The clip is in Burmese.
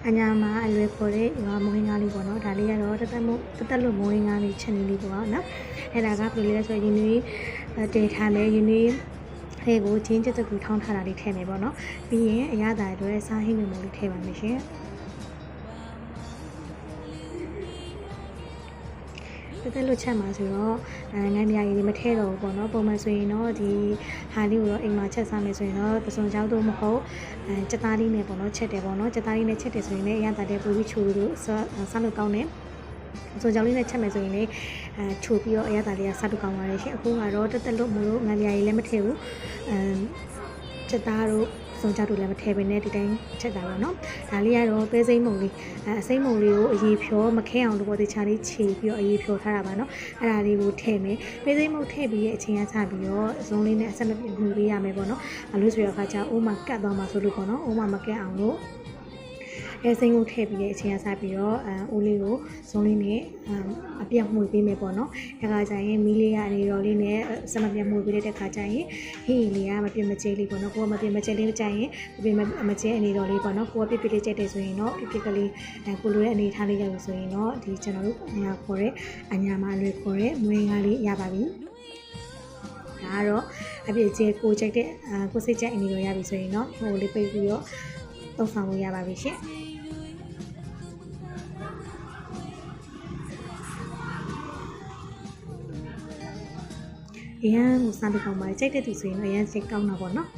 အညာမှာအလွယ်ခေါ်တဲ့မွေးငါးလေးပေါ့နော်ဒါလေးကတော့တက်တက်လို့မွေးငါးလေးချက်နေလေးပေါ့နော်အဲ့ဒါကဘယ်လိုလဲဆိုရင်ရင်းနှီးတင်ထားမယ်ရင်းနှီးဟဲ့ကိုချင်းချက်ကူထောင်းထားတာလေးထည့်မယ်ပေါ့နော်ပြီးရင်အရသာအတွက်စားဟင်းမျိုးလေးထည့်ပါမယ်ရှင်တက်လို့ချက်မှာဆိုတော့ငန်းပြားကြီးမထဲတော့ဘူးပေါ့နော်ပုံမှန်ဆိုရင်တော့ဒီဟာလေးကိုတော့အိမ်မှာချက်စားမယ်ဆိုရင်တော့ပစုံချောင်းတော့မဟုတ်စက်သားလေးနဲ့ပေါ့နော်ချက်တယ်ပေါ့နော်စက်သားလေးနဲ့ချက်တယ်ဆိုရင်လည်းအရသာတဲ့ပူပြီးချိုလို့စားလို့ကောင်းတယ်ဆိုကြောင်လေးနဲ့ချက်မယ်ဆိုရင်လည်းချိုပြီးတော့အရသာလေးကစားလို့ကောင်းပါတယ်ရှင်အခုကတော့တက်လို့မလို့ငန်းပြားကြီးလည်းမထဲဘူးစက်သားတို့စုံကြတို့လည်းမထည့်ဘဲနဲ့ဒီတိုင်းချက်တာပါเนาะဒါလေးကတော့ပဲစိမ့်မုံလေးအစိမ့်မုံလေးကိုအရေးဖြောမခဲအောင်လို့ပေါ့တခြားလေးခြေပြီးတော့အရေးဖြောထားတာပါเนาะအဲ့ဒါလေးကိုထည့်မယ်ပဲစိမ့်မုံထည့်ပြီးရဲ့အချိန်ကစပြီးတော့ဇုံလေးနဲ့အဆက်မပြတ်မှုပေးရမယ်ပေါ့เนาะဘာလို့ဆိုတော့အခါကျအိုးမှာကတ်သွားမှာဆိုလို့ပေါ့เนาะအိုးမှာမကတ်အောင်လို့အဲစိမ့်ကိုထည့်ပြီးရဲ့အချိန်ကစပြီးတော့အိုးလေးကိုဇုံလေးနဲ့အပြတ်မှုပေးမယ်ပေါ့เนาะဒါကကြရင်မီးလေးကနေတော့လေးနဲ့စမပြတ်မှုပေးတဲ့ခါကျရင်ဟင်းလေးကမပြတ်မကျဲလေးပေါ့เนาะကိုကမပြတ်မကျဲလေးကြရင်မကျဲအနေတော့လေးပေါ့เนาะကိုကပြပြလေးကျက်တယ်ဆိုရင်တော့ပြကလေးကိုလိုတဲ့အနေထားလေးရလို့ဆိုရင်တော့ဒီကျွန်တော်တို့အညာခေါ်တဲ့အညာမှာလွယ်ခေါ်တဲ့မွေးငါးလေးရပါပြီဒါကတော့အပြည့်ကျဲကိုကျက်တဲ့ကိုစိတ်ကျက်အနေတော့ရပြီဆိုရင်တော့ဟိုလေးပိတ်ပြီးတော့သုံးဆောင်လို့ရပါပြီရှင်အရန်ကိုစားပြီးကောင်းပါတယ်ကြိုက်တဲ့သူဆိုရင်တော့အရန်စိတ်ကောင်းတာပေါ့နော်